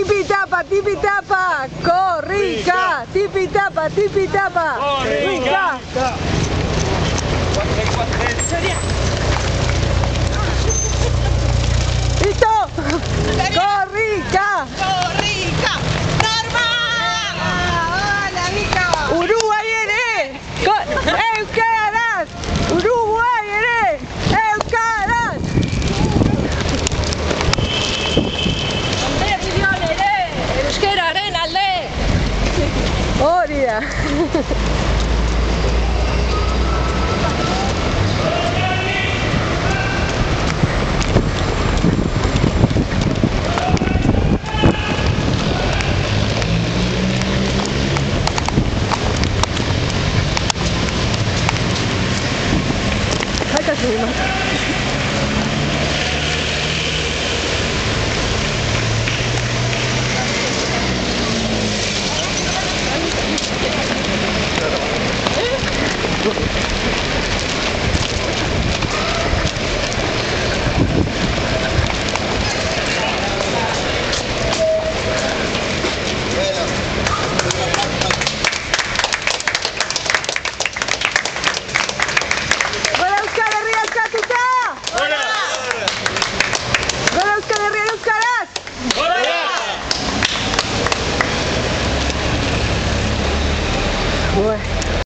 Tipitapa, tipitapa, korrika, tipitapa, tipitapa, korrika. Listo, korrika. Korrika, Norma. Hola, Nico. Uruguai ere, euskaraz, Uruguai ere, euskaraz. Ere, euskararen alde. Hori da.